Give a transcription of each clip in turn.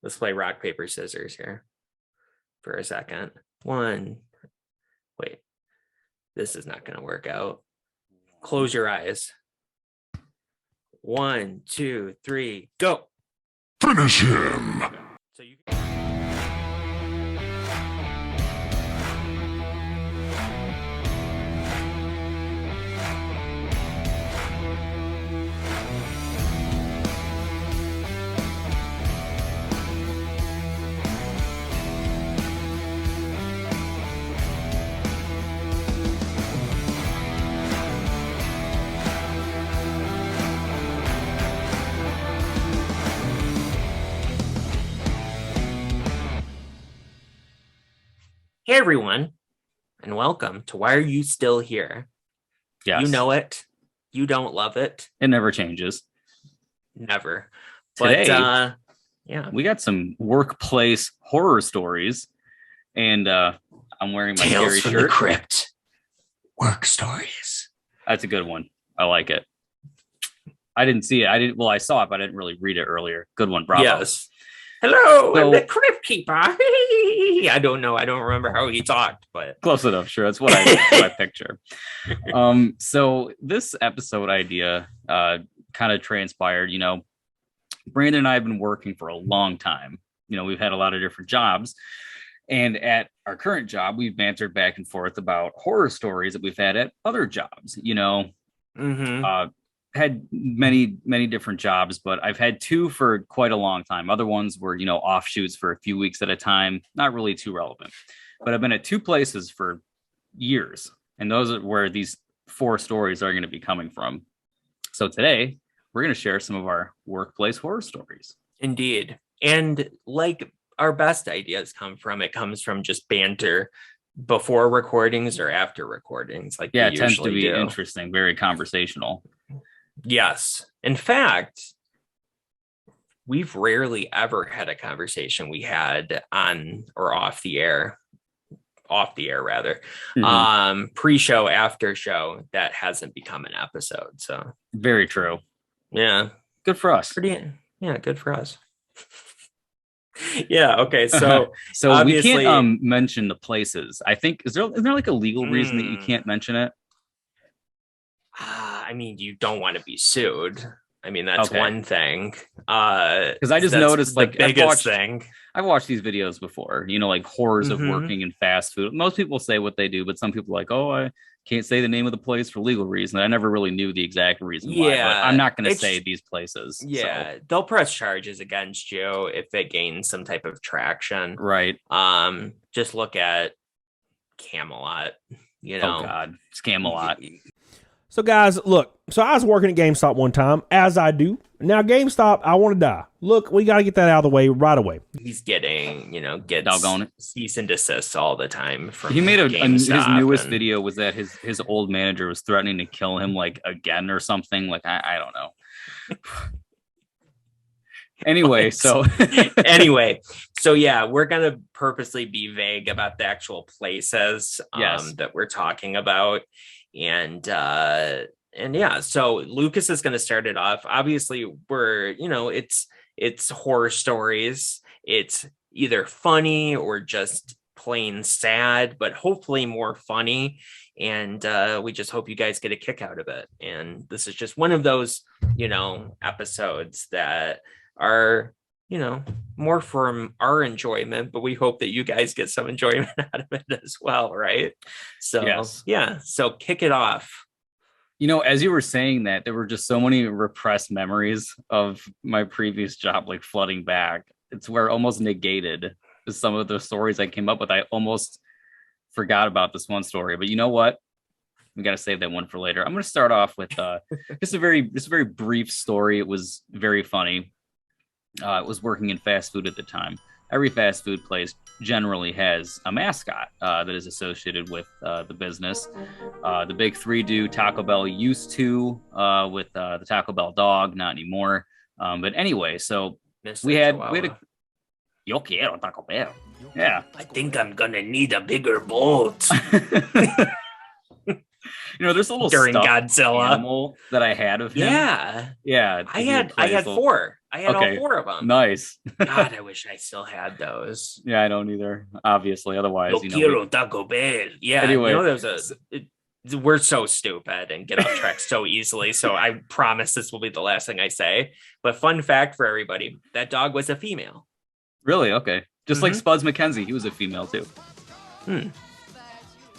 Let's play rock, paper, scissors here for a second. Wait, this is not going to work out. Close your eyes. 1, 2, 3, go. Finish him. So you. Hey everyone, and welcome to Why Are You Still Here? Yes. You know it. You don't love it. It never changes. Never. Today, But yeah. we got some workplace horror stories, and I'm wearing my Tales scary from shirt. the Crypt. Work stories. That's a good one. I like it. I didn't see it. I saw it, but I didn't really read it earlier. Good one, bravo. Yes. Hello, I'm So- the Crypt Keeper. I don't know. I don't remember how he talked, but Close enough. Sure, that's what I picture. So this episode idea kind of transpired. You know, Brandon and I have been working for a long time. You know, we've had a lot of different jobs, and at our current job, we've bantered back and forth about horror stories that we've had at other jobs. You know, had many different jobs, but I've had two for quite a long time. Other ones were, you know, offshoots for a few weeks at a time, not really too relevant. But I've been at two places for years, and those are where these four stories are going to be coming from. So today, we're going to share some of our workplace horror stories. Indeed. And like our best ideas comes from just banter before recordings or after recordings. Like Yeah, we it tends to usually be do. interesting, very conversational. Yes. In fact, we've rarely ever had a conversation we had on or off the air rather, pre-show, after show that hasn't become an episode. So Very true. yeah, Good for us. good for us. Yeah. Okay. So So we obviously- can't mention the places. I think is there like a legal reason that you can't mention it? I mean, you don't want to be sued. I mean, that's Okay. one thing. Because I just That's noticed, the like, biggest thing. I've watched these videos before, you know, like horrors of Mhm. working in fast food. Most people say what they do, but some people are like, oh, I can't say the name of the place for legal reason. I never really knew the exact reation why, Yeah, but I'm not going to it's- say these places. Yeah, they'll press charges against you if it gains some type of traction. So, right. Just look at Camelot. You know, Oh God, it's Camelot. So guys, look, so I was working at GameStop one time, as I do. Now GameStop, I want to die. Look, we got to get that out of the way right away. he's getting, gets Doggone it. cease and desist all the time from He made his GameStop newest and- video was that his old manager was threatening to kill him like again or something. Like I don't know. Anyway, so Anyway, so yeah, we're gonna purposely be vague about the actual places Yes. that we're talking about, and yeah, so Lucas is gonna start it off. Obviously, it's horror stories. It's either funny or just plain sad, but hopefully more funny. And we just hope you guys get a kick out of it. And this is just one of those, episodes that are, more from our enjoyment, but we hope that you guys get some enjoyment out of it as well, right? So Yes. yeah, so kick it off. as you were saying that, there were just so many repressed memories of my previous job, like flooding back. It's where almost negated some of the stories I came up with. I almost forgot about this one story, but you know what? We got to save that one for later. I'm going to start off with just a very brief story. It was very funny. It was working in fast food at the time. Every fast food place generally has a mascot that is associated with the business. The big three do. Taco Bell used to with the Taco Bell dog, not anymore. But anyway, so Mr. we had Chihuahua. a Yo quiero Taco Bell. Yeah. I think I'm gonna need a bigger boat. There's a little during stuffed Godzilla. animal that I had of him. Yeah. Yeah, I he had would play his little... four. I had all Okay, four of them. nice. God, I wish I still had those. Yeah, I don't either. Obviously, otherwise, No quiero Taco Bell. Yeah, Anyway, there was we're so stupid and get off track so easily. So I promise this will be the last thing I say. But fun fact for everybody, that dog was a female. really? Okay. Just like Spuds McKenzie, he was a female too.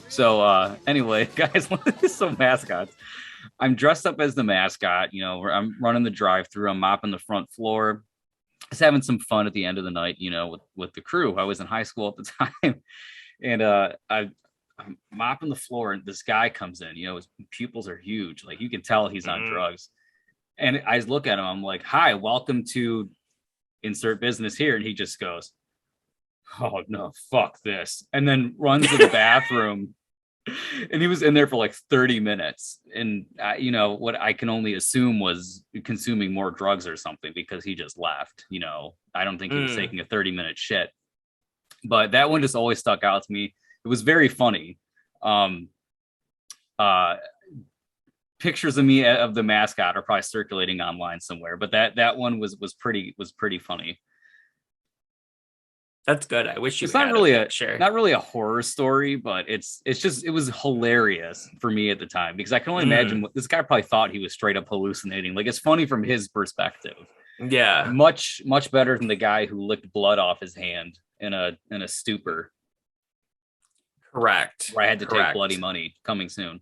So anyway, guys, so mascots. I'm dressed up as the mascot. I'm running the drive-through. I'm mopping the front floor. Just having some fun at the end of the night. With the crew. I was in high school at the time, and I'm mopping the floor, and this guy comes in. His pupils are huge. Like, you can tell he's on drugs. And I look at him. I'm like, "Hi, welcome to insert business here," and he just goes, "Oh no, fuck this," and then runs to the bathroom. And he was in there for like 30 minutes. And, what I can only assume was consuming more drugs or something, because he just left. I don't think he was taking a 30-minute shit. But that one just always stuck out to me. It was very funny. Pictures of me of the mascot are probably circulating online somewhere. But that one was pretty funny. That's good. I wish you. It's not really a horror story, but it was hilarious for me at the time, because I can only imagine what this guy probably thought he was straight up hallucinating. Like, it's funny from his perspective. Yeah, much better than the guy who licked blood off his hand in a stupor. Correct. Where I had to take bloody money. Coming soon.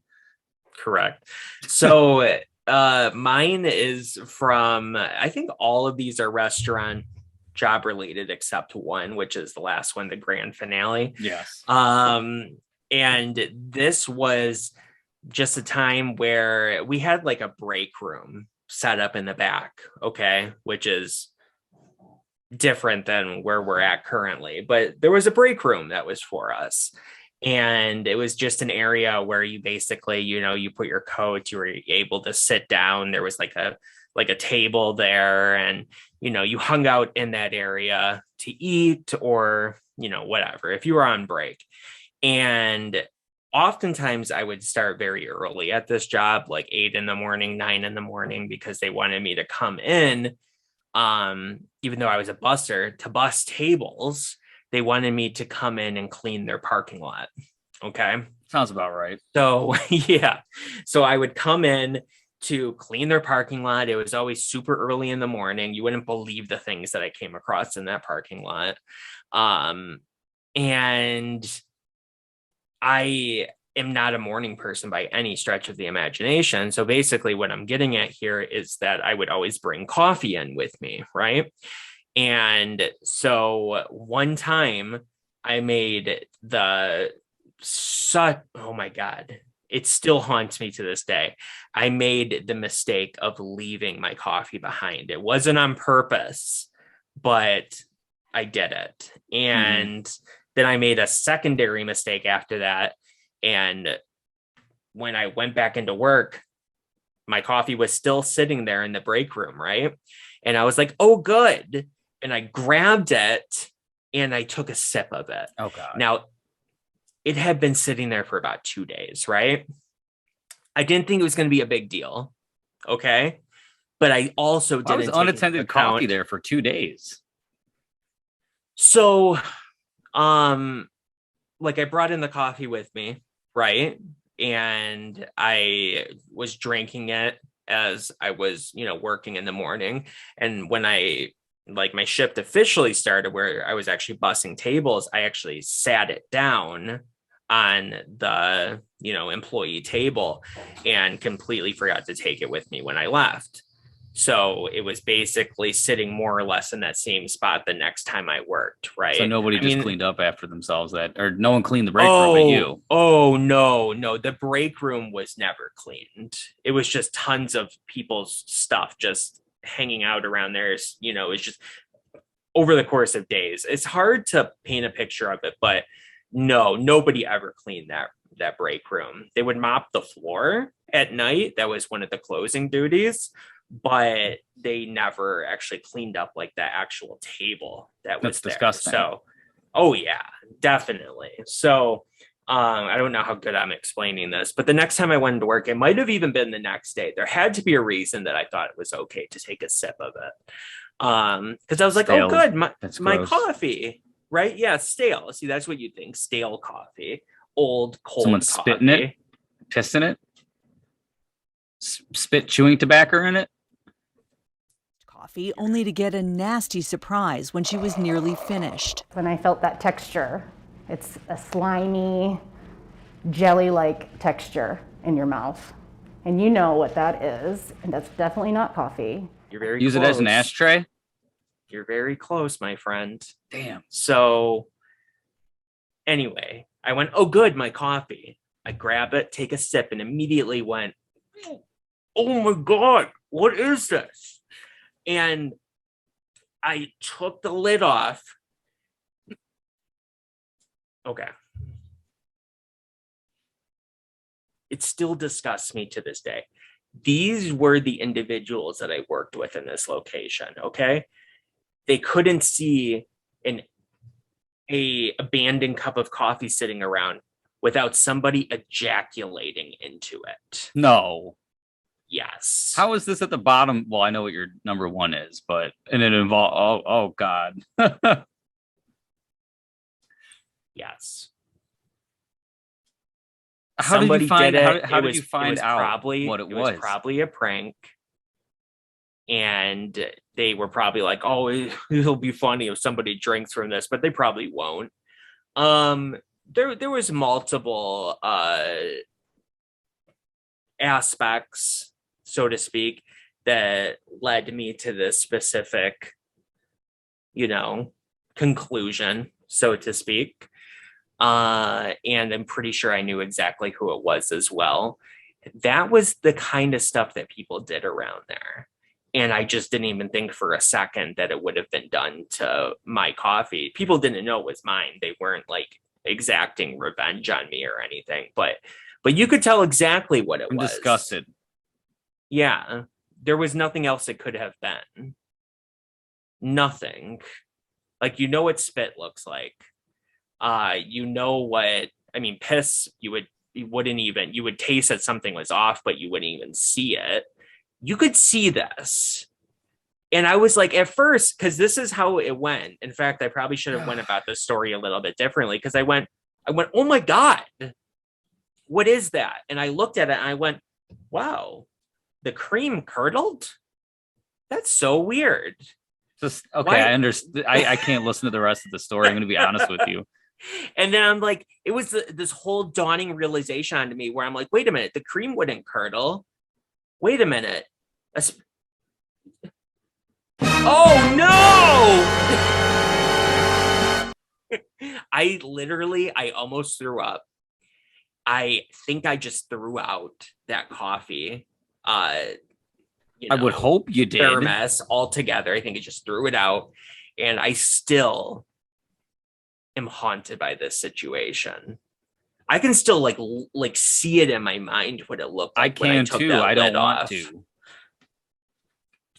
Correct. So mine is from, I think all of these are restaurant job related except one, which is the last one, the grand finale. Yes. And this was just a time where we had like a break room set up in the back, okay, which is different than where we're at currently, but there was a break room that was for us. And it was just an area where you basically, you put your coat, you were able to sit down. There was like a table there, and you hung out in that area to eat or whatever if you were on break. And oftentimes I would start very early at this job, like 8 in the morning, 9 in the morning, because they wanted me to come in, even though I was a busser, to bus tables. They wanted me to come in and clean their parking lot. Okay, sounds about right. So yeah, so I would come in to clean their parking lot. It was always super early in the morning. You wouldn't believe the things that I came across in that parking lot. And I am not a morning person by any stretch of the imagination. So basically what I'm getting at here is that I would always bring coffee in with me, right? And so one time I made oh my God, it still haunts me to this day. I made the mistake of leaving my coffee behind. It wasn't on purpose, but I did it. And then I made a secondary mistake after that. And when I went back into work, my coffee was still sitting there in the break room, right? And I was like, oh, good. And I grabbed it and I took a sip of it. Oh, God. Now, it had been sitting there for about 2 days, right? I didn't think it was going to be a big deal. Okay. But I also didn't. Was unattended coffee there for 2 days. So, like, I brought in the coffee with me, right? And I was drinking it as I was, working in the morning. And when my shift officially started, where I was actually bussing tables, I actually sat it down on the, employee table and completely forgot to take it with me when I left. So it was basically sitting more or less in that same spot the next time I worked, right? So nobody cleaned up after themselves, or no one cleaned the break room but you. Oh, no. The break room was never cleaned. It was just tons of people's stuff just hanging out around there. It's just over the course of days. It's hard to paint a picture of it, but no, nobody ever cleaned that break room. They would mop the floor at night. That was one of the closing duties. But they never actually cleaned up like the actual table that was there. Disgusting. So, oh yeah, definitely. So, I don't know how good I'm explaining this, but the next time I went to work, it might have even been the next day. There had to be a reason that I thought it was okay to take a sip of it. Because I was like, oh, Stale. good, That's my gross. coffee, right? Yeah, stale. See, that's what you think. Stale coffee, old, Someone cold spitting it, coffee. piss in it, spit chewing tobacco in it. Coffee, only to get a nasty surprise when she was nearly finished. When I felt that texture, it's a slimy, jelly-like texture in your mouth. And you know what that is, and that's definitely not coffee. You're very Use close. it as an ashtray. You're very close, my friend. Damn. So anyway, I went, oh, good, my coffee. I grab it, take a sip, and immediately went, oh my God, what is this? And I took the lid off. Okay. It still disgusts me to this day. These were the individuals that I worked with in this location, okay? They couldn't see a abandoned cup of coffee sitting around without somebody ejaculating into it. No. Yes. How is this at the bottom? Well, I know what your number one is, but and it involves. Oh God. Yes. How Somebody did you find? did it. How did you find out probably, what it it was? was probably a prank. And they were probably like, oh, it'll be funny if somebody drinks from this, but they probably won't. There was multiple aspects, so to speak, that led me to this specific, conclusion, so to speak. And I'm pretty sure I knew exactly who it was as well. That was the kind of stuff that people did around there. And I just didn't even think for a second that it would have been done to my coffee. People didn't know it was mine. They weren't like exacting revenge on me or anything, but you could tell exactly what it I'm was. disgusted. Yeah. There was nothing else it could have been. Nothing. Like, what spit looks like. Piss, you would taste that something was off, but you wouldn't even see it. You could see this. And I was like, at first, because this is how it went. In fact, I probably should have went about this story a little bit differently, because I went, oh my God, what is that? And I looked at it and I went, wow, the cream curdled? That's so weird. Just okay. Why? I understand. I can't listen to the rest of the story. I'm going to be honest with you. And then I'm like, it was this whole dawning realization onto me where I'm like, wait a minute, the cream wouldn't curdle. Wait a minute. Oh no! I almost threw up. I think I just threw out that coffee. I would hope you did. Mess altogether. I think I just threw it out, and I still am haunted by this situation. I can still like see it in my mind what it looked like. I can too. I don't want to.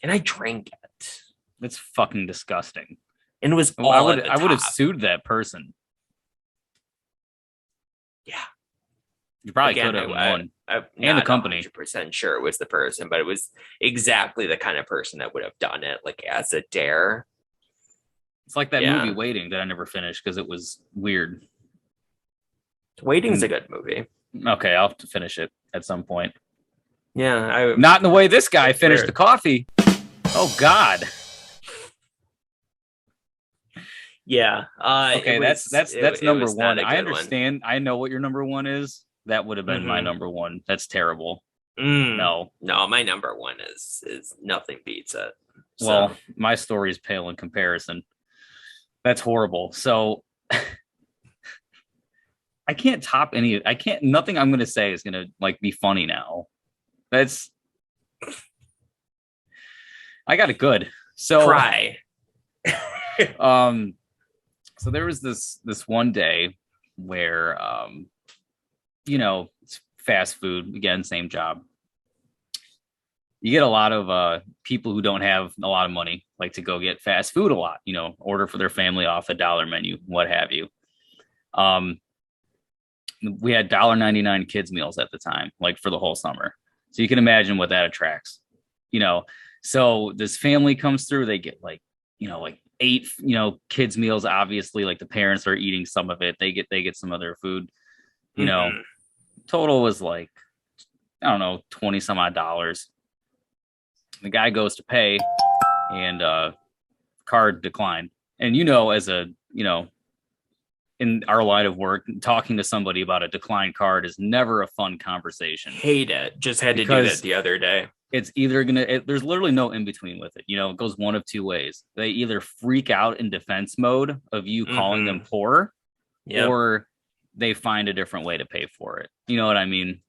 And I drank it. It's fucking disgusting. And it was all I would have top. sued that person. Yeah. You probably could have won. I'm and the company. 100% sure it was the person, but it was exactly the kind of person that would have done it, like as a dare. It's like that movie Waiting that I never finished because it was weird. Waiting's a good movie. Okay, I'll have to finish it at some point. Yeah, not in the way this guy finished the coffee. Oh God. Yeah. Okay, that's number one. I understand. I know what your number one is. That would have been my number one. That's terrible. No, my number one is nothing beats it. So. Well, my story is pale in comparison. That's horrible. So I can't top any. I can't. Nothing I'm going to say is going to be funny now. That's. I got it good. So cry. So there was this one day where it's fast food again, same job. You get a lot of people who don't have a lot of money like to go get fast food a lot, order for their family off a dollar menu, what have you. we had $1.99 kids meals at the time, like for the whole summer. So you can imagine what that attracts, you know. So this family comes through, they get like, like 8, kids meals. Obviously, like the parents are eating some of it. They get some of their food, Mhm. total was like, I don't know, 20 some odd dollars. The guy goes to pay and card declined. And as a, in our line of work, talking to somebody about a declined card is never a fun conversation Hate it. Just had to do that because the other day. it's either there's literally no in between with it. It goes one of two ways. They either freak out in defense mode of you calling them poor, Yep. or they find a different way to pay for it. You know what I mean?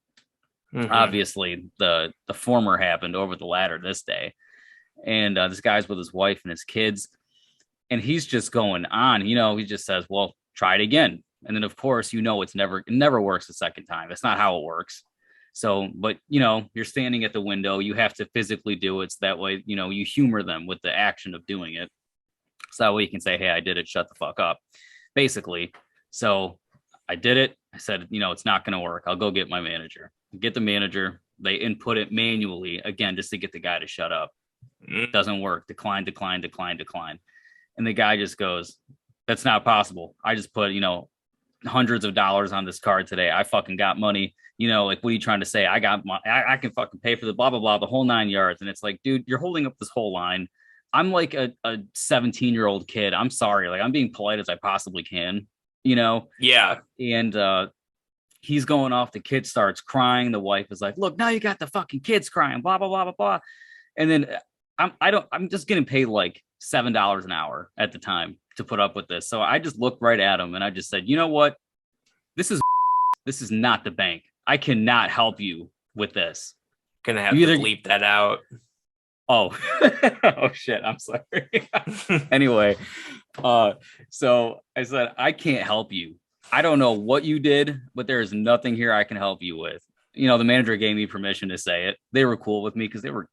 Obviously, the former happened over the latter this day. And this guy's with his wife and his kids, and he's just going on. He just says, well, try it again. And then, of course, it never works the second time. That's not how it works. So, but, you're standing at the window. You have to physically do it. So that way, you humor them with the action of doing it. So that way you can say, hey, I did it. Shut the fuck up, basically. So I did it. I said, it's not going to work. I'll go get my manager. Get the manager. They input it manually, again, just to get the guy to shut up. Doesn't work. Decline, decline, decline, decline. And the guy just goes, that's not possible. I just put, hundreds of dollars on this card today. I fucking got money. Like, what are you trying to say? I can fucking pay for the blah, blah, blah, the whole 9 yards. And it's like, dude, you're holding up this whole line. I'm like a 17-year-old kid. I'm sorry. Like, I'm being polite as I possibly can, Yeah. And he's going off. The kid starts crying. The wife is like, look, now you got the fucking kids crying, blah, blah, blah, blah, blah. And then I'm just getting paid like $7 an hour at the time to put up with this. So I just looked right at him and I just said, you know what? This is not the bank. I cannot help you with this. Gonna have to bleep that out. Oh, oh shit. I'm sorry. Anyway, so I said, I can't help you. I don't know what you did, but there is nothing here I can help you with. The manager gave me permission to say it. They were cool with me because they were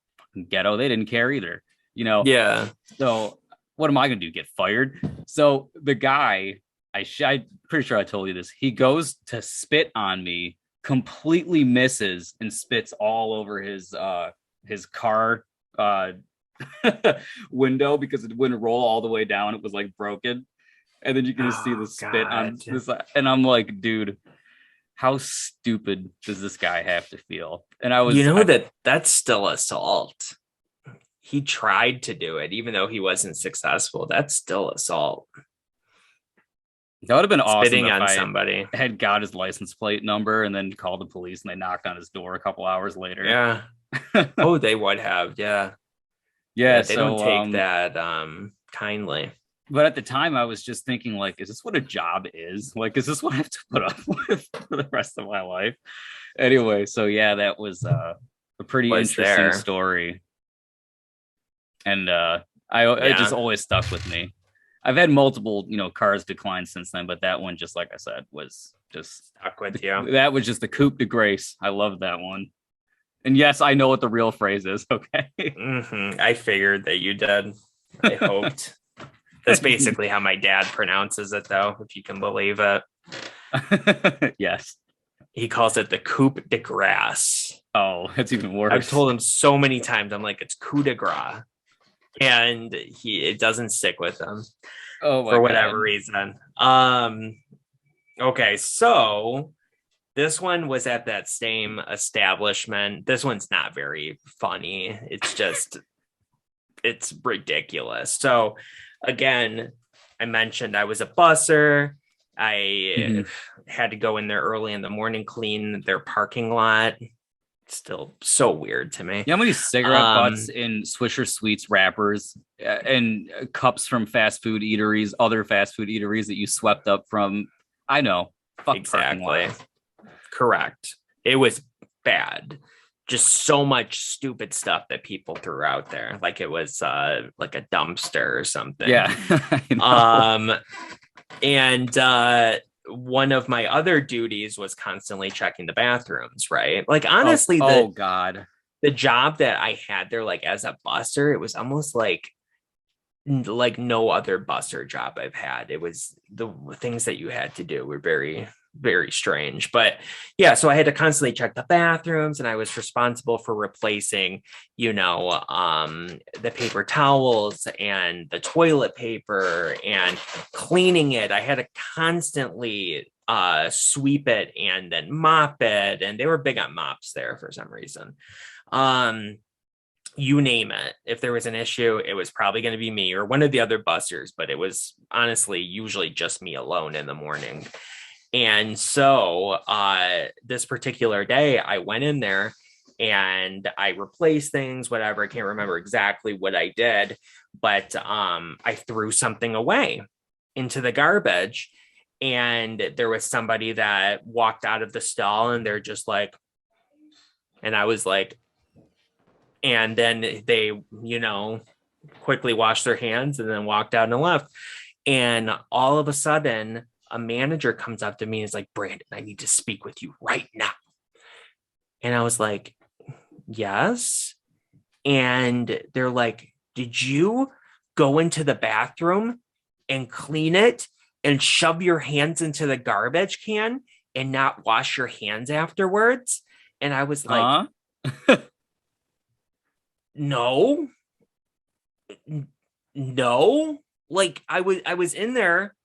ghetto. They didn't care either, Yeah. So what am I gonna do? Get fired? So the guy, I'm pretty sure I told you this. He goes to spit on me, completely misses, and spits all over his car window because it wouldn't roll all the way down. It was like broken, and then you can just see the spit on this. And I'm like, dude, how stupid does this guy have to feel? And that's still assault. He tried to do it, even though he wasn't successful. That's still assault. That would have been awesome. Spitting on somebody. Had got his license plate number and then called the police, and they knocked on his door a couple hours later. Yeah. Oh, they would have. Yeah. Yeah. They don't take that kindly. But at the time, I was just thinking, like, is this what a job is? Like, is this what I have to put up with for the rest of my life? Anyway, so yeah, that was a pretty interesting story. And it just always stuck with me. I've had multiple, cars decline since then, but that one, just like I said, was just stuck with you. That was just the coup de grace. I love that one. And yes, I know what the real phrase is. Okay. I figured that you did. I hoped. That's basically how my dad pronounces it, though, if you can believe it. Yes. He calls it the coup de grace. Oh, that's even worse. I've told him so many times, I'm like, it's coup de grace. And it doesn't stick with him for whatever reason. Okay, so this one was at that same establishment. This one's not very funny. It's just, it's ridiculous. So again, I mentioned I was a busser. I had to go in there early in the morning, clean their parking lot. Still so weird to me. You know how many cigarette butts in Swisher Sweets wrappers and cups from fast food eateries, other fast food eateries that you swept up from? I know. Fuck exactly. Correct. It was bad. Just so much stupid stuff that people threw out there. Like it was like a dumpster or something. Yeah. And one of my other duties was constantly checking the bathrooms, right? Like honestly, the job that I had there, like as a busser, it was almost like no other busser job I've had. It was the things that you had to do were very, very strange. But yeah, so I had to constantly check the bathrooms, and I was responsible for replacing, the paper towels and the toilet paper and cleaning it. I had to constantly sweep it and then mop it, and they were big on mops there for some reason. You name it. If there was an issue, it was probably going to be me or one of the other busters, but it was honestly usually just me alone in the morning. And so this particular day, I went in there and I replaced things, whatever. I can't remember exactly what I did, but I threw something away into the garbage. And there was somebody that walked out of the stall, and they're just like, and I was like, and then they, quickly washed their hands and then walked out and left. And all of a sudden, a manager comes up to me and is like, Brandon, I need to speak with you right now. And I was like, yes. And they're like, did you go into the bathroom and clean it and shove your hands into the garbage can and not wash your hands afterwards? And I was like, no, like I was in there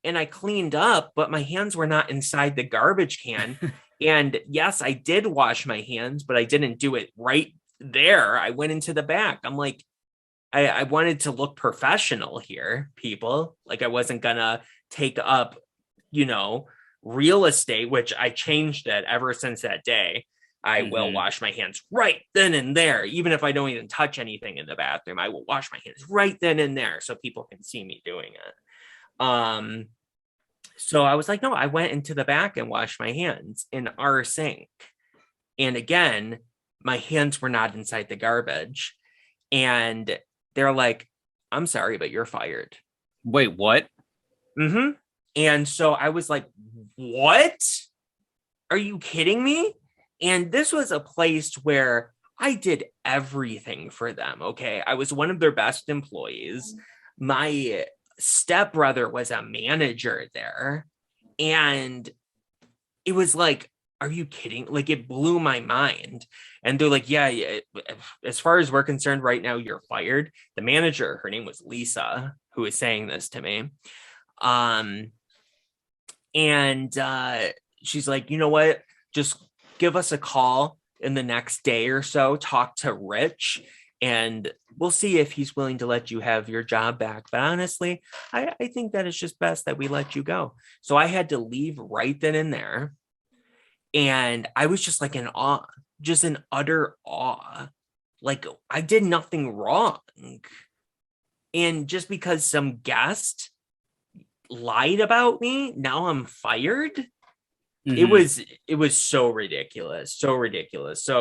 and I cleaned up, but my hands were not inside the garbage can. And yes, I did wash my hands, but I didn't do it right there. I went into the back. I'm like, I wanted to look professional here, people. Like I wasn't gonna take up, real estate, which I changed it ever since that day. I will wash my hands right then and there. Even if I don't even touch anything in the bathroom, I will wash my hands right then and there so people can see me doing it. So I was like, no, I went into the back and washed my hands in our sink. And again, my hands were not inside the garbage. And they're like, I'm sorry, but you're fired. Wait, what? Mm-hmm. And so I was like, what? Are you kidding me? And this was a place where I did everything for them. Okay. I was one of their best employees. My stepbrother was a manager there. And it was like, are you kidding? Like it blew my mind. And they're like, yeah, as far as we're concerned right now, you're fired. The manager, her name was Lisa, who was saying this to me. And she's like, you know what? Just give us a call in the next day or so, talk to Rich, and we'll see if he's willing to let you have your job back. But honestly, I think that it's just best that we let you go. So I had to leave right then and there. And I was just like in awe, just in utter awe. Like I did nothing wrong. And just because some guest lied about me, now I'm fired. It was so ridiculous. So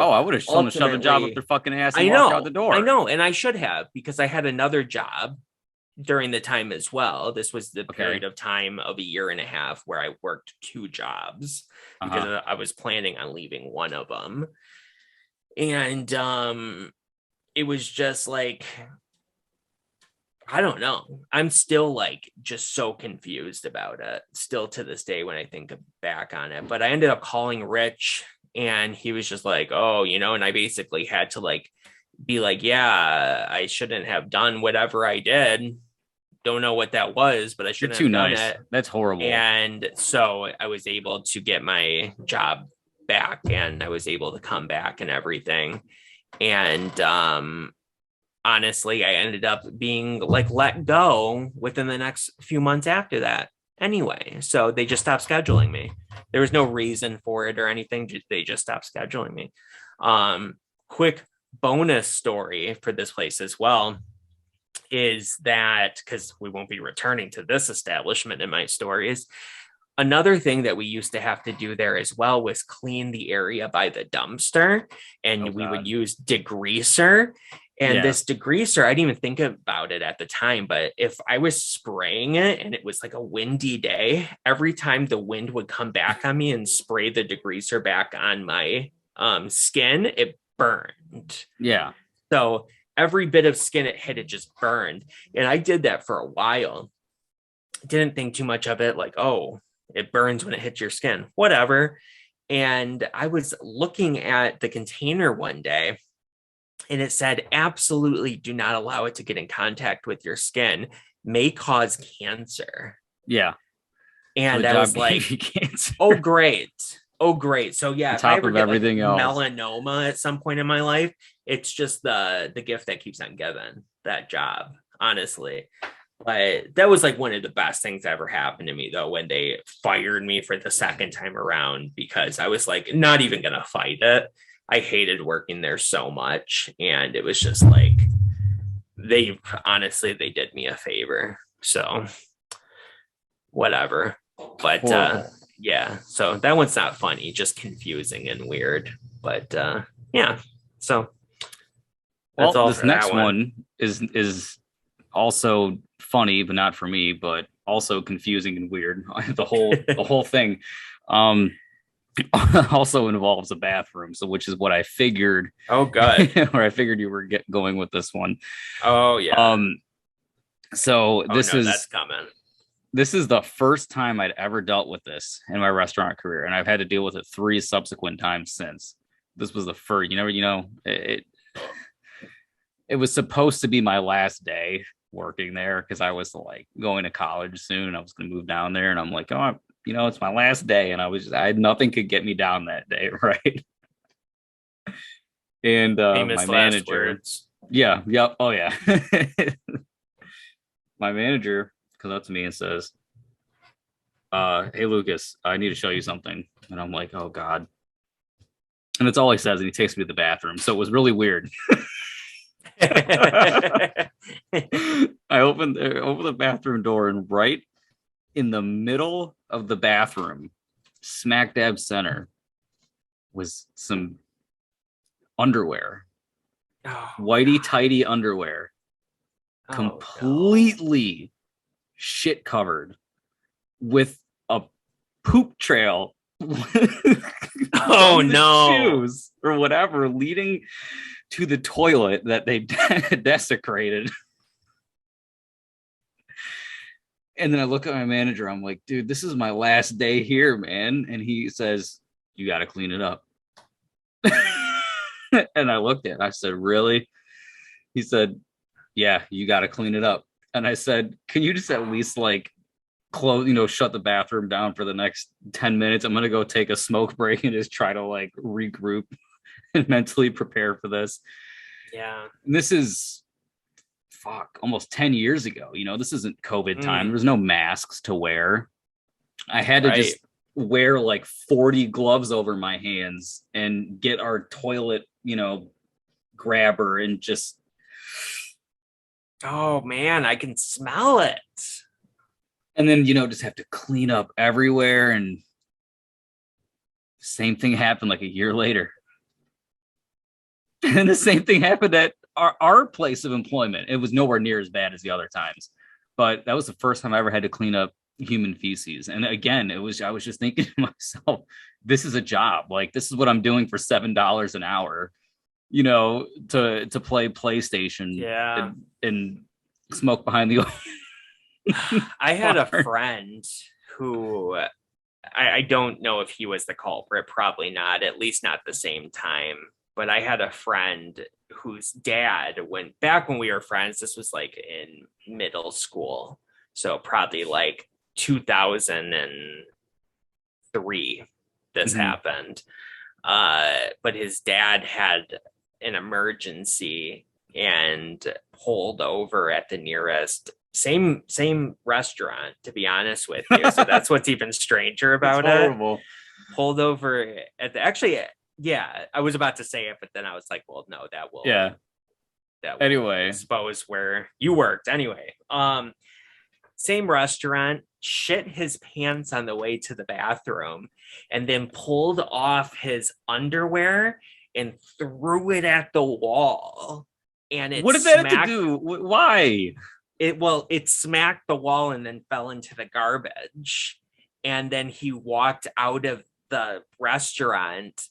I would have shown to shove a job up their fucking ass and walk out the door. I know, and I should have, because I had another job during the time as well. This was the period of time of a year and a half where I worked 2 jobs because I was planning on leaving one of them. And it was just like, I don't know. I'm still like just so confused about it still to this day when I think back on it. But I ended up calling Rich, and he was just like, oh, and I basically had to like be like, yeah, I shouldn't have done whatever I did. Don't know what that was, but I shouldn't have done it. That's horrible. And so I was able to get my job back, and I was able to come back and everything. And honestly, I ended up being like let go within the next few months after that anyway. So they just stopped scheduling me. There was no reason for it or anything. They just stopped scheduling me. Quick bonus story for this place as well is that, because we won't be returning to this establishment in my stories, another thing that we used to have to do there as well was clean the area by the dumpster. And we would use degreaser. And this degreaser, I didn't even think about it at the time, but if I was spraying it and it was like a windy day, every time the wind would come back on me and spray the degreaser back on my skin, it burned. Yeah. So every bit of skin it hit, it just burned. And I did that for a while. Didn't think too much of it, like, oh, it burns when it hits your skin, whatever. And I was looking at the container one day and it said, absolutely do not allow it to get in contact with your skin, may cause cancer. Yeah. And Good I job, was like, baby cancer. oh, great. Oh, great. So yeah, On if I top ever of get like everything else. melanoma at some point in my life, it's just the gift that keeps on giving, that job, honestly. But that was like one of the best things that ever happened to me, though, when they fired me for the second time around, because I was like, not even gonna fight it. I hated working there so much, and it was just like they did me a favor. So whatever. But Horrible. yeah, so that one's not funny, just confusing and weird. But yeah, so that's Well, all this for next that one is also funny, but not for me, but also confusing and weird. The whole thing also involves a bathroom, so which is what I figured. Oh, good. Where I figured you were going with this one. Oh yeah. So this no, is that's coming. This is the first time I'd ever dealt with this in my restaurant career, and I've had to deal with it 3 subsequent times since. This was the first. It was supposed to be my last day working there because I was like going to college soon. I was going to move down there, and I'm like, oh, it's my last day, and I had nothing could get me down that day, right? And Famous my last manager, words. yeah, yep, oh yeah, my manager comes up to me and says, hey Lucas, I need to show you something. And I'm like, oh God. And that's all he says, and he takes me to the bathroom. So it was really weird. I opened the bathroom door, and right in the middle of the bathroom, smack dab center, was some underwear. Oh, Whitey tighty underwear. Completely shit covered with a poop trail. Oh no. Shoes or whatever leading to the toilet that they desecrated. And then I look at my manager, I'm like, dude, this is my last day here, man. And he says, you got to clean it up. And I looked at it, I said, really? He said, yeah, you got to clean it up. And I said, can you just at least like close, shut the bathroom down for the next 10 minutes? I'm going to go take a smoke break and just try to like regroup and mentally prepare for this. Yeah. And this is almost 10 years ago. This isn't COVID time. There's no masks to wear. I had to just wear like 40 gloves over my hands and get our toilet, grabber and just. Oh man, I can smell it. And then, just have to clean up everywhere. And same thing happened like a year later. And the same thing happened at our place of employment. It was nowhere near as bad as the other times, but that was the first time I ever had to clean up human feces. And again, I was just thinking to myself, this is a job. Like, this is what I'm doing for $7 an hour, to play PlayStation and smoke behind the. I had a friend who I don't know if he was the culprit, probably not, at least not the same time. But I had a friend whose dad went back when we were friends. This was like in middle school. So probably like 2003, this happened. But his dad had an emergency and pulled over at the nearest same restaurant, to be honest with you. So that's what's even stranger about it. Pulled over at I was about to say it, but then I was like, well, no, that will anyway expose where you worked. Anyway, same restaurant, shit his pants on the way to the bathroom, and then pulled off his underwear and threw it at the wall. And what does that have to do? Why? It smacked the wall and then fell into the garbage. And then he walked out of the restaurant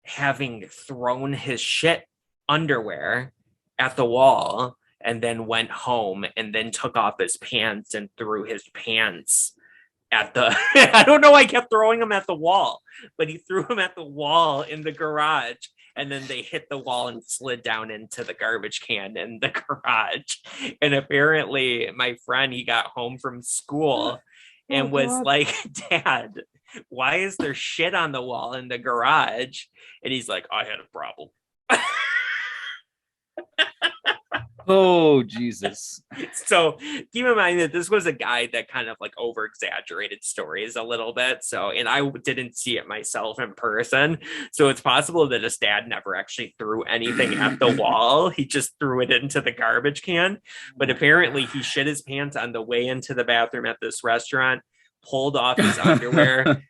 having thrown his shit underwear at the wall, and then went home and then took off his pants and threw his pants at the I don't know why I kept throwing them at the wall, but he threw them at the wall in the garage, and then they hit the wall and slid down into the garbage can in the garage. And apparently my friend, he got home from school and was like, Dad, why is there shit on the wall in the garage? And he's like, I had a problem. Oh, Jesus. So keep in mind that this was a guy that kind of like over exaggerated stories a little bit. So, and I didn't see it myself in person. So it's possible that his dad never actually threw anything at the wall. He just threw it into the garbage can. But apparently he shit his pants on the way into the bathroom at this restaurant, pulled off his underwear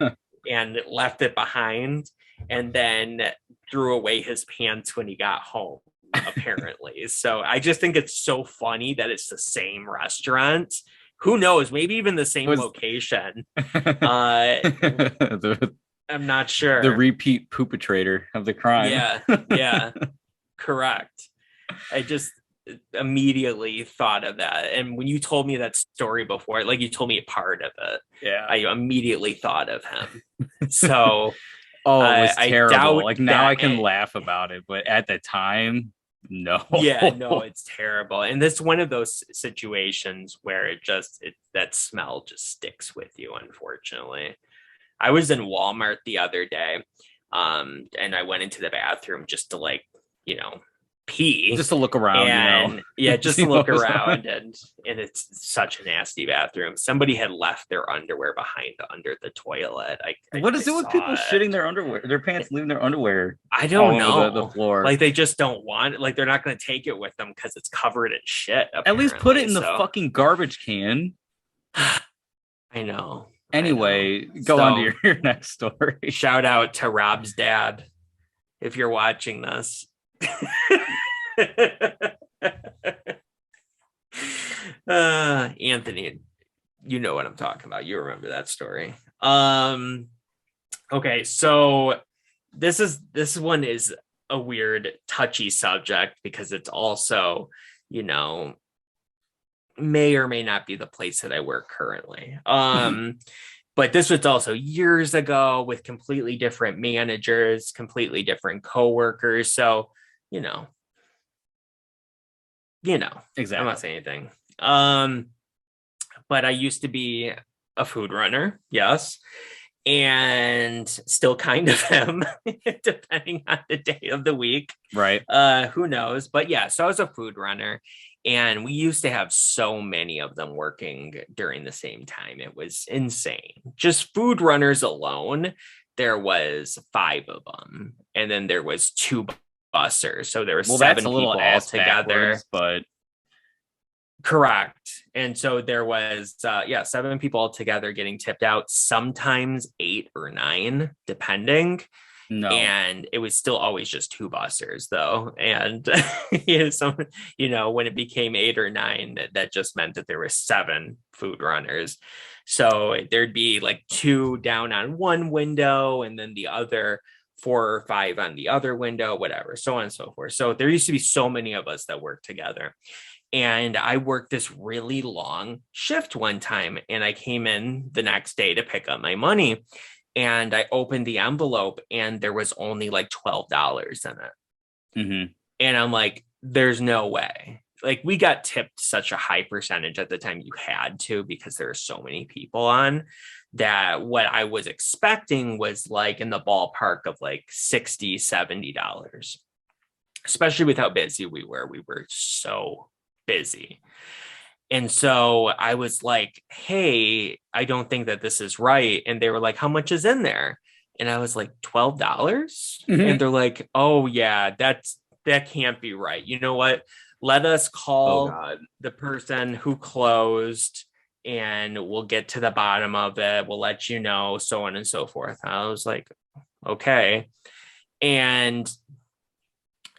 and left it behind, and then threw away his pants when he got home, apparently. So I just think it's so funny that it's the same restaurant. Who knows? Maybe even the same location. I'm not sure. The repeat perpetrator of the crime. Yeah, correct. I just immediately thought of that. And when you told me that story before, like you told me a part of it, I immediately thought of him. So oh, it was terrible. Like now I can it, laugh about it, but at the time, no. Yeah, no, it's terrible. And this one of those situations where that smell just sticks with you, unfortunately. I was in Walmart the other day, and I went into the bathroom just to pee, just to look around, just to look around, and it's such a nasty bathroom. Somebody had left their underwear behind under the toilet. What is it with people shitting their underwear, their pants, leaving their underwear? I don't know. The floor, like they just don't want it. Like they're not going to take it with them because it's covered in shit. At least put it in the fucking garbage can. I know. Anyway, go on to your next story. Shout out to Rob's dad if you're watching this. Anthony, you know what I'm talking about. You remember that story. Okay, so this one is a weird, touchy subject because it's also, may or may not be the place that I work currently. But this was also years ago with completely different managers, completely different coworkers. So, exactly. I'm not saying anything. But I used to be a food runner, yes, and still kind of am, depending on the day of the week. Right. Who knows? But yeah, so I was a food runner, and we used to have so many of them working during the same time. It was insane. Just food runners alone, there was 5 of them, and then there was 2 bussers. So there were 7 people all together. But correct. And so there was 7 people all together getting tipped out, sometimes 8 or 9, depending. No. And it was still always just 2 bussers though. And when it became 8 or 9, that just meant that there were 7 food runners. So there'd be like 2 down on one window and then the other 4 or 5 on the other window, whatever, so on and so forth. So there used to be so many of us that worked together. And I worked this really long shift one time, and I came in the next day to pick up my money, and I opened the envelope and there was only like $12 in it. Mm-hmm. And I'm like, there's no way. Like, we got tipped such a high percentage at the time, you had to, because there are so many people on, that what I was expecting was like in the ballpark of like $60, $70, especially with how busy we were. We were so busy. And so I was like, hey, I don't think that this is right. And they were like, how much is in there? And I was like, $12. Mm-hmm. And they're like, oh yeah, that can't be right. You know what? Let us call the person who closed and we'll get to the bottom of it. We'll let you know, so on and so forth. I was like, okay. And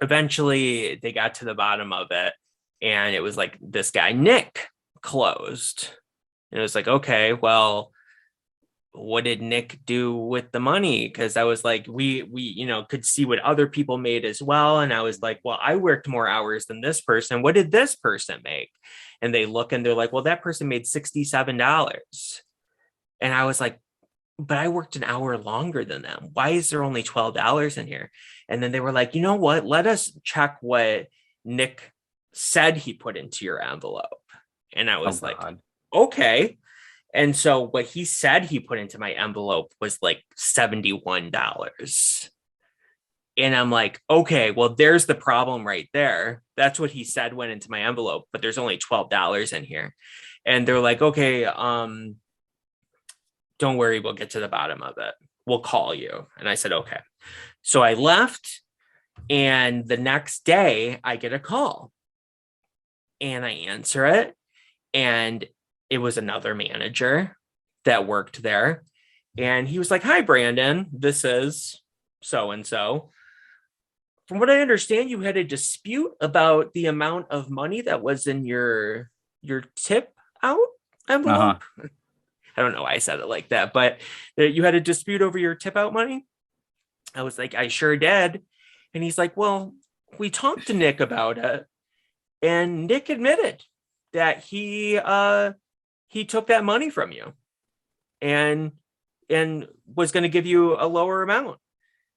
eventually they got to the bottom of it. And it was like, this guy, Nick, closed. And it was like, okay, well, what did Nick do with the money? Because I was like, we could see what other people made as well. And I was like, well, I worked more hours than this person. What did this person make? And they look and they're like, well, that person made $67. And I was like, but I worked an hour longer than them. Why is there only $12 in here? And then they were like, you know what? Let us check what Nick said he put into your envelope. And I was like, God. okay. And so what he said he put into my envelope was like $71. And I'm like, okay, well, there's the problem right there. That's what he said went into my envelope, but there's only $12 in here. And they're like, okay, don't worry, we'll get to the bottom of it. We'll call you. And I said, okay. So I left, and the next day I get a call and I answer it. And it was another manager that worked there. And he was like, hi, Brandon, this is so-and-so. From what I understand, you had a dispute about the amount of money that was in your tip out envelope. I don't know why I said it like that, but you had a dispute over your tip out money. I was like, I sure did. And he's like, well, we talked to Nick about it, and Nick admitted that he took that money from you and was going to give you a lower amount.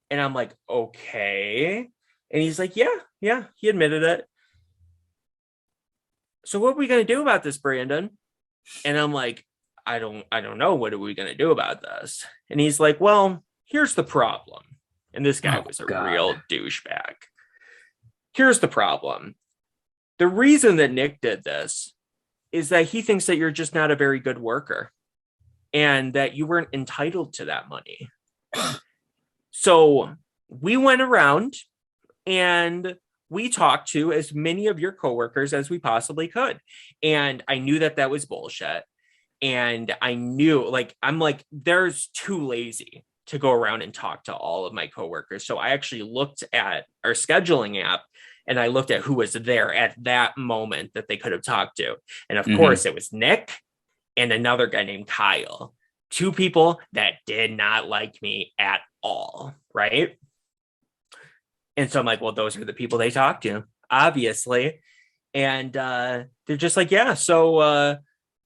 And I'm like, okay. And he's like, yeah, he admitted it. So what are we going to do about this, Brandon? And I'm like, I don't know. What are we going to do about this? And he's like, well, here's the problem. And this guy was a real douchebag. Here's the problem. The reason that Nick did this is that he thinks that you're just not a very good worker and that you weren't entitled to that money. So we went around and we talked to as many of your coworkers as we possibly could. And I knew that that was bullshit. And I knew, like, I'm like, there's too lazy to go around and talk to all of my coworkers. So I actually looked at our scheduling app and I looked at who was there at that moment that they could have talked to. And of course, it was Nick and another guy named Kyle. Two people that did not like me at all. Right. And so I'm like, well, those are the people they talked to, obviously. And they're just like, yeah, so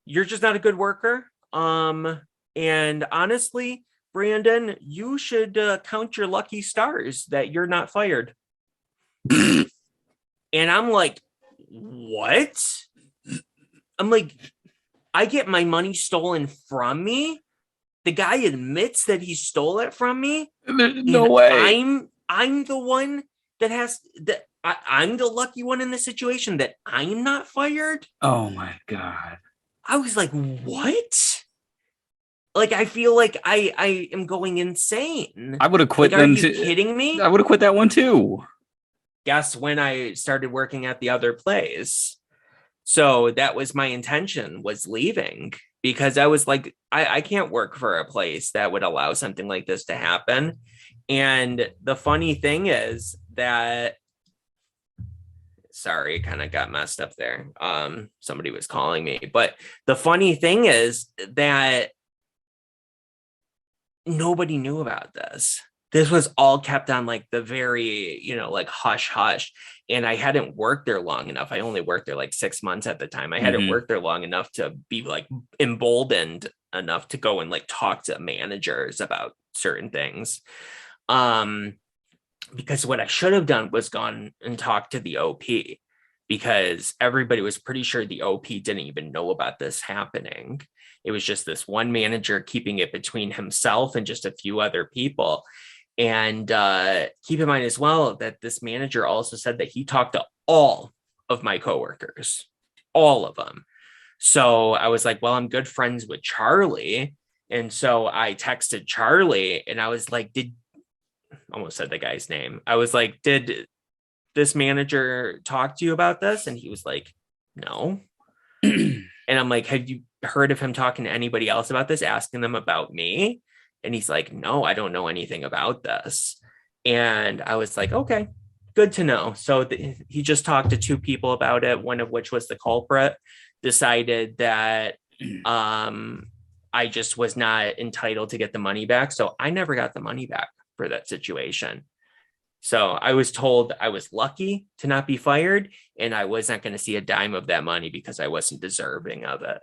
you're just not a good worker. And honestly, Brandon, you should count your lucky stars that you're not fired. And I'm like, what? I'm like, I get my money stolen from me. The guy admits that he stole it from me. No way. I'm the one that has that. I'm the lucky one in this situation that I'm not fired. Oh my God. I was like, what? Like, I feel like I am going insane. I would have quit. Like, are you kidding me? I would have quit that one too. Guess when I started working at the other place. So that was my intention, was leaving, because I was like, I can't work for a place that would allow something like this to happen. And the funny thing is that, sorry, it kind of got messed up there. Somebody was calling me, but the funny thing is that nobody knew about this. This was all kept on like the very, like hush hush. And I hadn't worked there long enough. I only worked there like 6 months at the time. I hadn't worked there long enough to be like emboldened enough to go and like talk to managers about certain things. Because what I should have done was gone and talked to the OP, because everybody was pretty sure the OP didn't even know about this happening. It was just this one manager keeping it between himself and just a few other people. And keep in mind as well that this manager also said that he talked to all of my coworkers, all of them. So I was like, well, I'm good friends with Charlie. And so I texted Charlie and I was like, almost said the guy's name. I was like, did this manager talk to you about this? And he was like, no. And I'm like, have you heard of him talking to anybody else about this, asking them about me? And he's like, no, I don't know anything about this. And I was like, okay, good to know. So he just talked to two people about it, one of which was the culprit, decided that I just was not entitled to get the money back. So I never got the money back for that situation. So I was told I was lucky to not be fired, and I was not going to see a dime of that money because I wasn't deserving of it.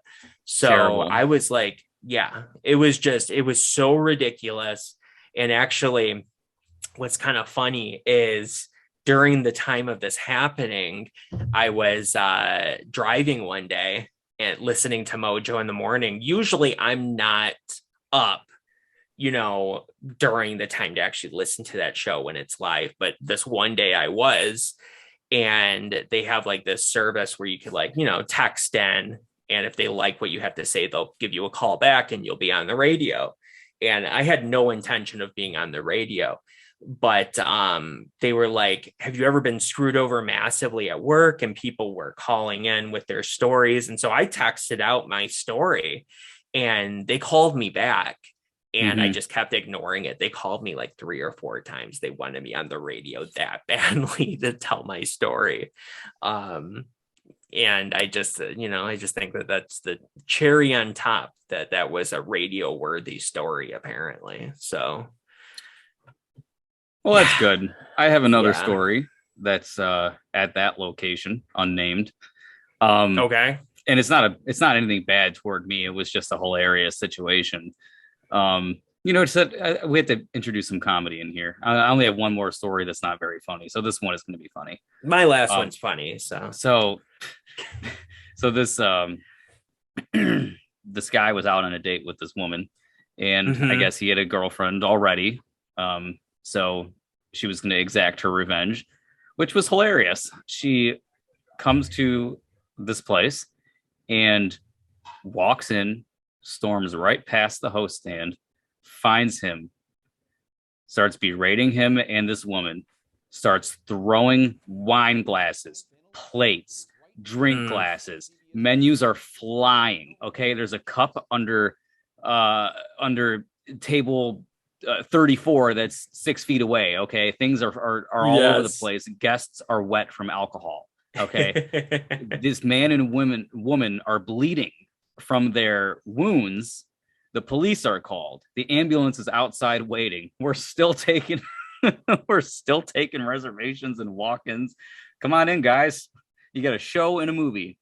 So Terrible. I was like, yeah, it was so ridiculous. And actually, what's kind of funny is during the time of this happening, I was driving one day and listening to Mojo in the morning. Usually I'm not up, during the time to actually listen to that show when it's live. But this one day I was, and they have like this service where you could text in. And if they like what you have to say, they'll give you a call back and you'll be on the radio. And I had no intention of being on the radio, but they were like, have you ever been screwed over massively at work? And people were calling in with their stories. And so I texted out my story and they called me back. And I just kept ignoring it. They called me like 3 or 4 times. They wanted me on the radio that badly to tell my story. And I just think that that's the cherry on top, that was a radio worthy story, apparently. So, well, that's good. I have another Yeah. story that's at that location, unnamed. Okay. And it's not anything bad toward me. It was just a hilarious situation. We have to introduce some comedy in here. I only have one more story that's not very funny, so this one is going to be funny. My last one's funny. So this this guy was out on a date with this woman, and I guess he had a girlfriend already. So she was going to exact her revenge, which was hilarious. She comes to this place and walks in, storms right past the host stand, finds him, starts berating him and this woman, starts throwing wine glasses, plates, drink glasses. Menus are flying. Okay, there's a cup under table 34 that's 6 feet away. Okay, things are all over the place. Guests are wet from alcohol. Okay, this man and woman are bleeding from their wounds. The police are called. The ambulance is outside waiting. We're still taking reservations and walk-ins. Come on in, guys. You get a show and a movie.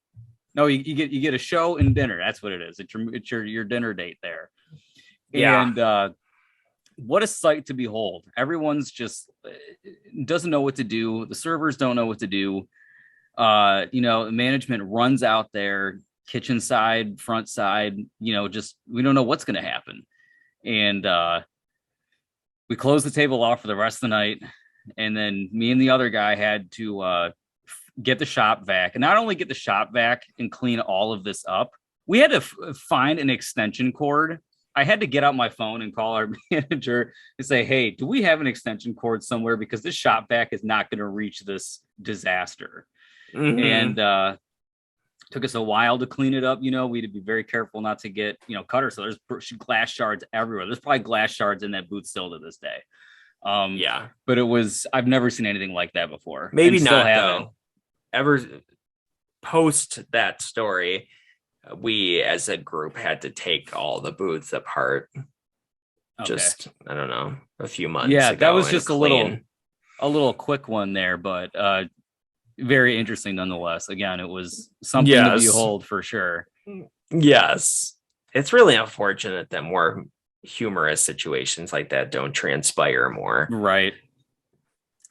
No, you get a show and dinner. That's what it is. It's your dinner date there. Yeah. And what a sight to behold. Everyone's just doesn't know what to do. The servers don't know what to do. Management runs out there, kitchen side, front side, just we don't know what's going to happen. And we closed the table off for the rest of the night. And then me and the other guy had to get the shop vac, and not only get the shop vac and clean all of this up, we had to find an extension cord. I had to get out my phone and call our manager and say, hey, do we have an extension cord somewhere? Because this shop vac is not going to reach this disaster. And took us a while to clean it up. We had to be very careful not to get, cutter. So there's glass shards everywhere. There's probably glass shards in that booth still to this day. But I've never seen anything like that before. Maybe not though. Ever post that story, we as a group had to take all the booths apart. Okay. Just, I don't know, a few months ago. That was just a little quick one there, but very interesting nonetheless. Again, it was something to behold for sure. Yes. It's really unfortunate that more humorous situations like that don't transpire more. Right.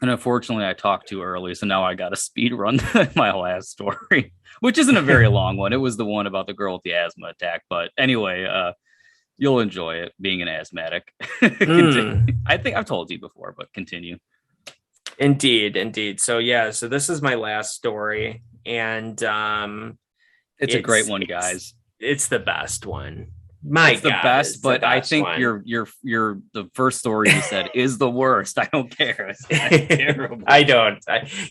And unfortunately, I talked too early, so now I got to speed run my last story, which isn't a very long one. It was the one about the girl with the asthma attack. But anyway, you'll enjoy it, being an asthmatic. I think I've told you before, but continue. Indeed. So this is my last story, and it's a great one, guys. It's the best one. It's the best, but I think your the first story you said is the worst. I don't care. It's terrible. I don't.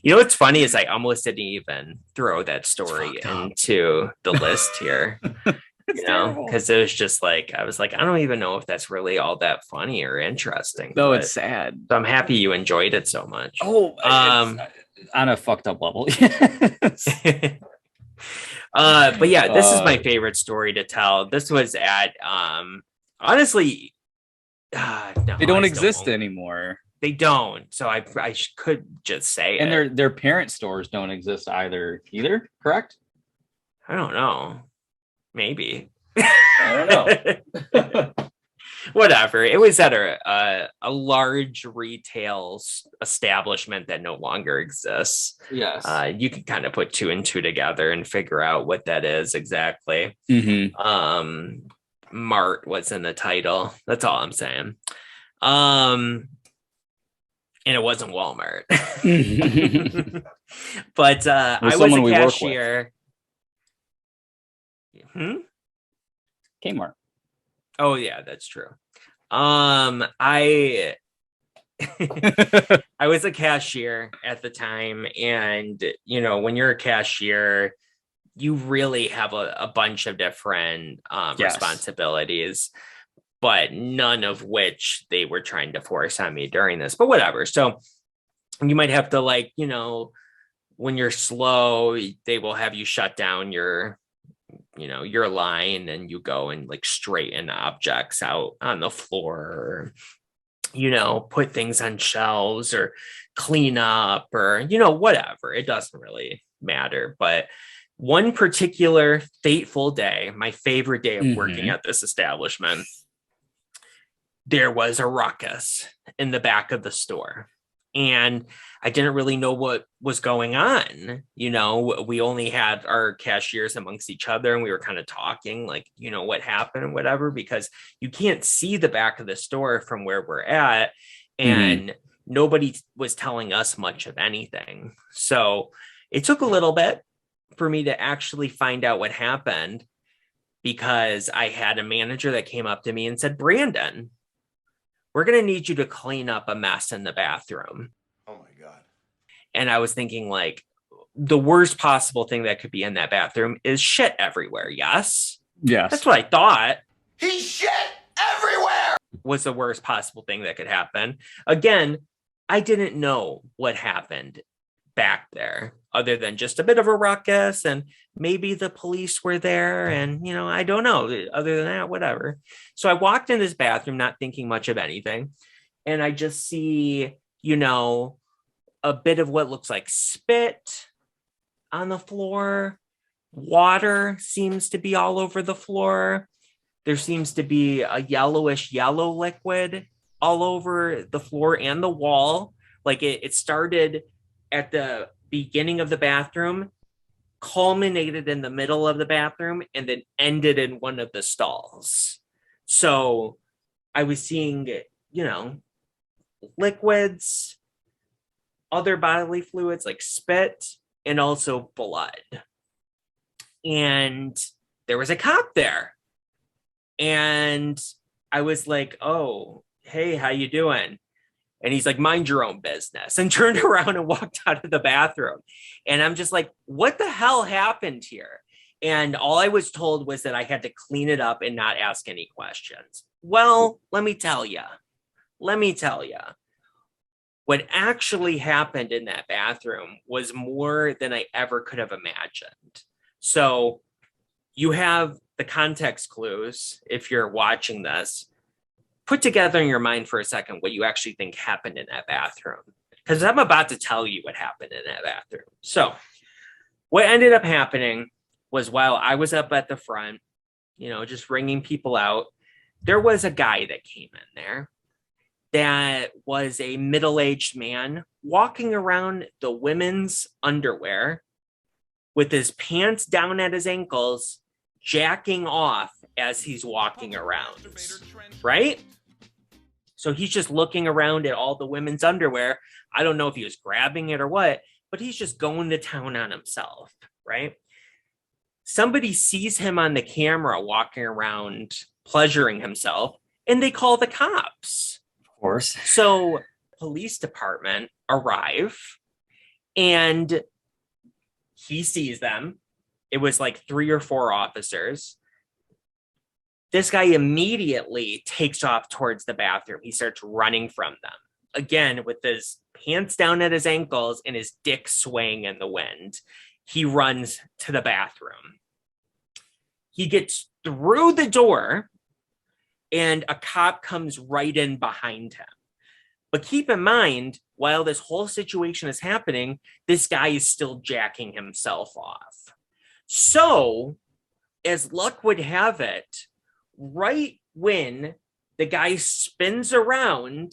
What's funny is I almost didn't even throw that story into the list here. Because it was just like, I was like, I don't even know if that's really all that funny or interesting. No, it's sad. So I'm happy you enjoyed it so much. Oh, on a fucked up level. But yeah, this is my favorite story to tell. This was at honestly, no, they don't exist anymore. They don't. So I could just say and it. their parent stores don't exist either, correct? I don't know. Maybe. I don't know. Whatever. It was at a large retail establishment that no longer exists. Yes. You can kind of put two and two together and figure out what that is exactly. Mart was in the title. That's all I'm saying. And it wasn't Walmart. But I was a cashier. Kmart. Oh yeah, that's true. I I was a cashier at the time, and when you're a cashier, you really have a bunch of different responsibilities, but none of which they were trying to force on me during this. But whatever. So you might have to when you're slow, they will have you shut down your line, and you go and straighten objects out on the floor, or put things on shelves, or clean up, or whatever. It doesn't really matter. But one particular fateful day, my favorite day of working at this establishment, there was a ruckus in the back of the store. And I didn't really know what was going on. We only had our cashiers amongst each other, and we were kind of talking what happened and whatever, because you can't see the back of the store from where we're at. And nobody was telling us much of anything. So it took a little bit for me to actually find out what happened, because I had a manager that came up to me and said, "Brandon, we're going to need you to clean up a mess in the bathroom." Oh my God. And I was thinking, the worst possible thing that could be in that bathroom is shit everywhere. Yes. That's what I thought. He shit everywhere. Was the worst possible thing that could happen. Again, I didn't know what happened back there, other than just a bit of a ruckus, and maybe the police were there, and I don't know, other than that, whatever. So I walked in this bathroom not thinking much of anything, and I just see a bit of what looks like spit on the floor. Water seems to be all over the floor. There seems to be a yellowish yellow liquid all over the floor and the wall. It started at the beginning of the bathroom, culminated in the middle of the bathroom, and then ended in one of the stalls. So I was seeing, liquids, other bodily fluids like spit, and also blood. And there was a cop there. And I was like, "Oh, hey, how you doing?" And he's like, "Mind your own business," and turned around and walked out of the bathroom. And I'm just like, what the hell happened here? And all I was told was that I had to clean it up and not ask any questions. Well, let me tell you. What actually happened in that bathroom was more than I ever could have imagined. So you have the context clues if you're watching this. Put together in your mind for a second what you actually think happened in that bathroom, because I'm about to tell you what happened in that bathroom. So what ended up happening was, while I was up at the front, just ringing people out, there was a guy that came in there that was a middle-aged man walking around the women's underwear with his pants down at his ankles, jacking off as he's walking around, right? So he's just looking around at all the women's underwear. I don't know if he was grabbing it or what, but he's just going to town on himself, right? Somebody sees him on the camera walking around pleasuring himself, and they call the cops. Of course. So police department arrive, and he sees them. It was 3 or 4 officers. This guy immediately takes off towards the bathroom. He starts running from them, again, with his pants down at his ankles and his dick swaying in the wind. He runs to the bathroom. He gets through the door, and a cop comes right in behind him. But keep in mind, while this whole situation is happening, this guy is still jacking himself off. So, as luck would have it, right when the guy spins around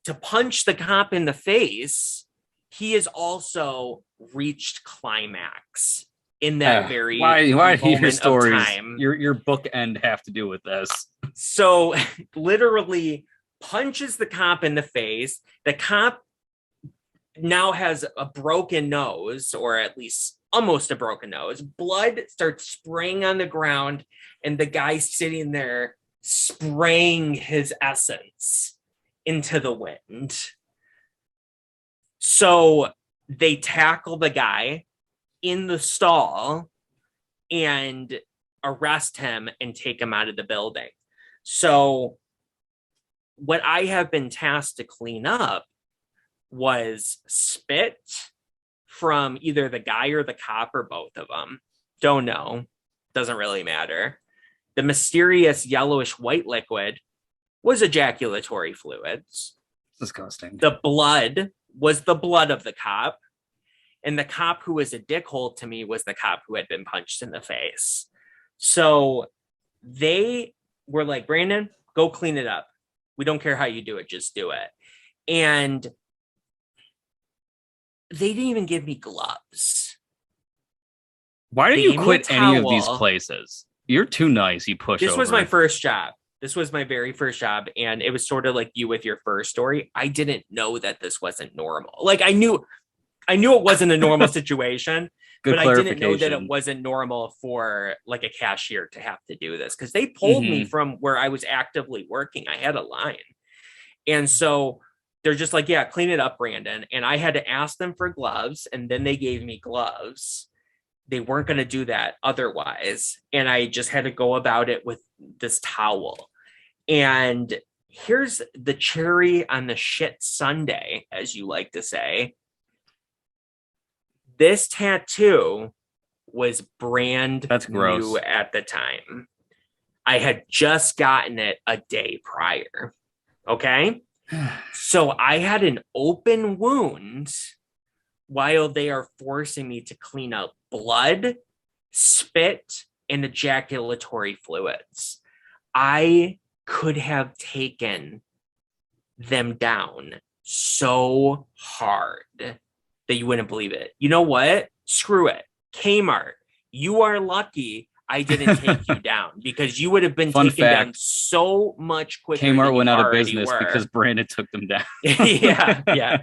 to punch the cop in the face, he has also reached climax in that very why do your moment of stories, time. your bookend have to do with this? So literally punches the cop in the face. The cop now has a broken nose, or at least almost a broken nose. Blood starts spraying on the ground, and the guy sitting there spraying his essence into the wind. So they tackle the guy in the stall and arrest him and take him out of the building. So what I have been tasked to clean up was spit from either the guy or the cop or both of them. Don't know. Doesn't really matter. The mysterious yellowish white liquid was ejaculatory fluids. Disgusting. The blood was the blood of the cop. And the cop who was a dickhole to me was the cop who had been punched in the face. So they were like, Brandon, go clean it up. We don't care how you do it, just do it. And they didn't even give me gloves. Why did They you gave me quit a any of these towel. places? You're too nice, you pushover. This was my first job. This was my very first job. And it was sort of like you with your first story. I didn't know that this wasn't normal. Like I knew it wasn't a normal situation, Good but I didn't know that clarification. it wasn't normal for like a cashier to have to do this, because they pulled me from where I was actively working. I had a line. And so they're just like, yeah, clean it up, Brandon. And I had to ask them for gloves, and then they gave me gloves. They weren't going to do that otherwise. And I just had to go about it with this towel. And here's the cherry on the shit sundae, as you like to say. This tattoo was brand That's gross. new at the time. I had just gotten it a day prior. Okay. So I had an open wound while they are forcing me to clean up blood, spit, and ejaculatory fluids. I could have taken them down so hard that you wouldn't believe it. You know what? Screw it. Kmart, you are lucky I didn't take you down, because you would have been taken down so much quicker. Kmart went out of business because Brandon took them down. yeah.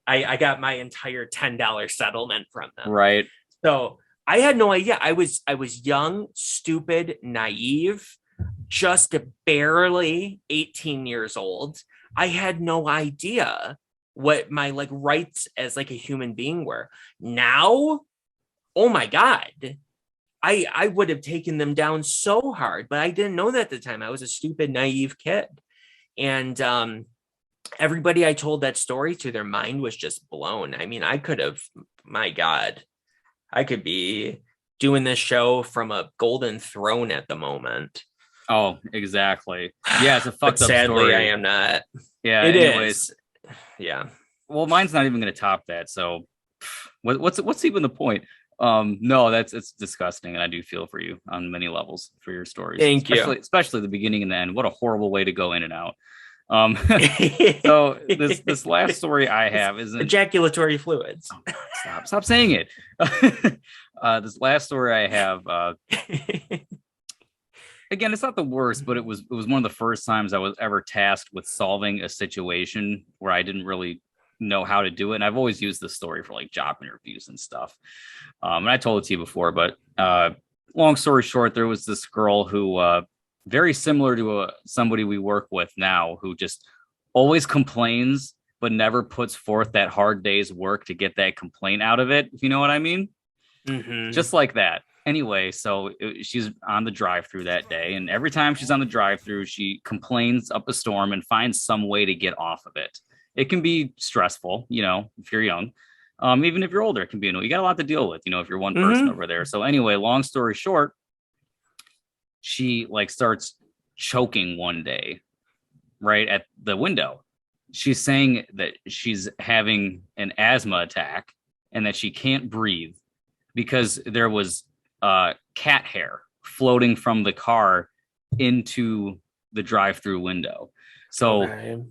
I got my entire $10 settlement from them. Right. So I had no idea. I was young, stupid, naive, just barely 18 years old. I had no idea what my like rights as like a human being were. Now, oh my God, I would have taken them down so hard, but I didn't know that at the time. I was a stupid, naive kid. And everybody I told that story to, their mind was just blown. I mean, I could have, my God, I could be doing this show from a golden throne at the moment. Oh, exactly. Yeah, it's a fucked but up sadly, story. I am not. Yeah, it anyways. is. Yeah. Well, mine's not even going to top that. So, what's even the point? No, it's disgusting, and I do feel for you on many levels for your stories. Thank you. Especially the beginning and the end. What a horrible way to go in and out. So this last story I have is ejaculatory fluids. Oh, stop saying it. This last story I have. Again, it's not the worst, but it was one of the first times I was ever tasked with solving a situation where I didn't really know how to do it. And I've always used this story for like job interviews and stuff. And I told it to you before, but long story short, there was this girl who very similar to somebody we work with now, who just always complains, but never puts forth that hard day's work to get that complaint out of it. If you know what I mean? Mm-hmm. Just like that. Anyway, so she's on the drive-through that day, and every time she's on the drive-through, she complains up a storm and finds some way to get off of it. It can be stressful, you know, if you're young. Even if you're older, it can be, you got a lot to deal with, if you're one person over there. So anyway, long story short, she like starts choking one day right at the window. She's saying that she's having an asthma attack and that she can't breathe because there was cat hair floating from the car into the drive-through window. So Okay.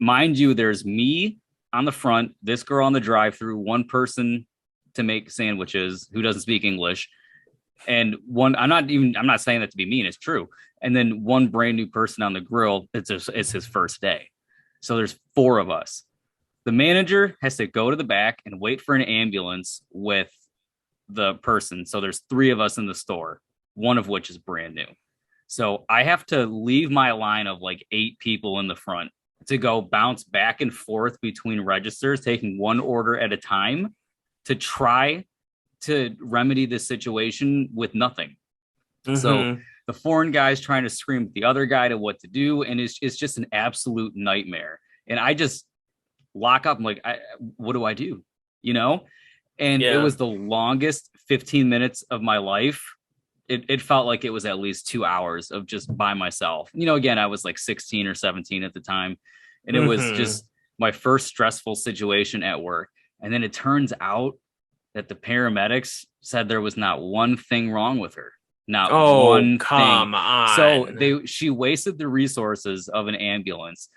mind you, there's me on the front, this girl on the drive-through, one person to make sandwiches who doesn't speak English, and one, I'm not saying that to be mean, it's true. And then one brand new person on the grill. It's his first day. So there's 4 of us. The manager has to go to the back and wait for an ambulance with the person. So there's 3 of us in the store, one of which is brand new. So I have to leave my line of like 8 people in the front to go bounce back and forth between registers, taking one order at a time to try to remedy this situation with nothing. Mm-hmm. So the foreign guy's trying to scream at the other guy to what to do, and it's just an absolute nightmare. And I just lock up. I'm like, what do I do? You know? And it was the longest 15 minutes of my life. It felt like it was at least 2 hours of just by myself. You know, again, I was like 16 or 17 at the time. And it was just my first stressful situation at work. And then it turns out that the paramedics said there was not one thing wrong with her. Not one come thing. on. So she wasted the resources of an ambulance.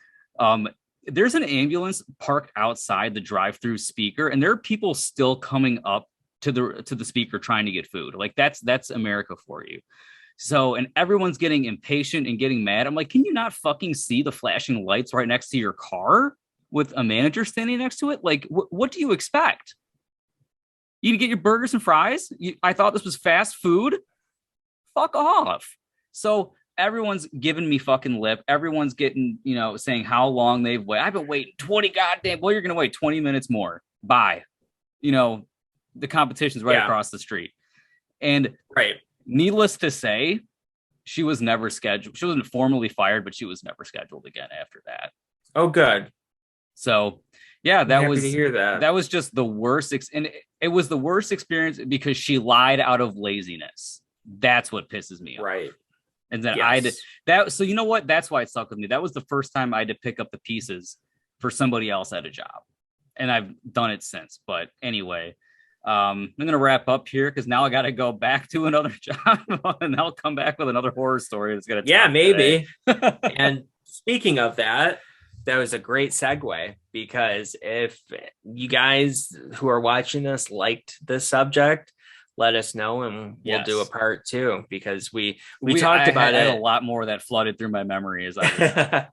There's an ambulance parked outside the drive-through speaker, and there are people still coming up to the speaker trying to get food. Like that's America for you. So, and everyone's getting impatient and getting mad. I'm like, can you not fucking see the flashing lights right next to your car with a manager standing next to it? Like, what do you expect? You get your burgers and fries? I thought this was fast food. Fuck off. So everyone's giving me fucking lip. Everyone's getting, saying how long they've waited. I've been waiting 20 goddamn. Well, you're going to wait 20 minutes more. Bye. The competition's right across the street. And needless to say, she was never scheduled. She wasn't formally fired, but she was never scheduled again after that. Oh, good. So, yeah, I'm happy to hear that. That was just the worst. And it was the worst experience because she lied out of laziness. That's what pisses me off. Right. And then so you know what? That's why it stuck with me. That was the first time I had to pick up the pieces for somebody else at a job. And I've done it since. But anyway, I'm going to wrap up here because now I got to go back to another job and I'll come back with another horror story that's going to maybe. And speaking of that was a great segue, because if you guys who are watching this liked this subject, let us know and we'll do a part 2, because we talked about it. I had a lot more that flooded through my memory as I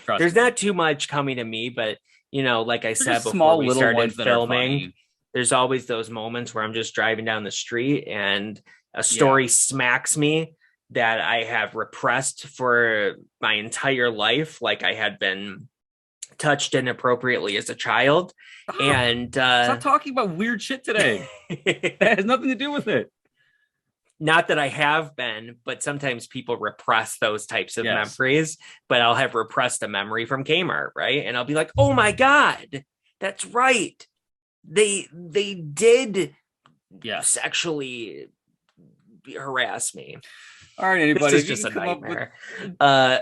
was There's not too much coming to me, but like I said before small we little started ones that are filming, funny. There's always those moments where I'm just driving down the street and a story smacks me that I have repressed for my entire life, like I had been touched inappropriately as a child. And stop talking about weird shit today. That has nothing to do with it. Not that I have been, but sometimes people repress those types of memories. But I'll have repressed a memory from Kmart, right? And I'll be like, oh my God, that's right. They did sexually harass me. All right, anybody. This is just a nightmare. All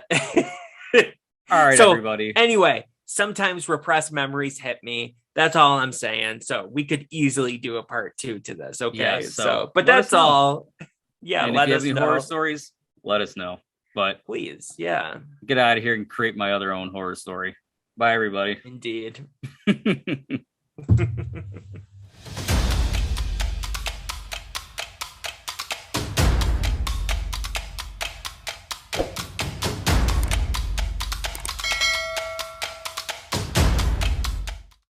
right, so, everybody. Anyway, sometimes repressed memories hit me. That's all I'm saying. So we could easily do a part 2 to this. Okay. Yes, but that's all. Yeah. And let if you us have any know. horror stories, let us know. But please. Yeah. Get out of here and create my other own horror story. Bye, everybody. Indeed.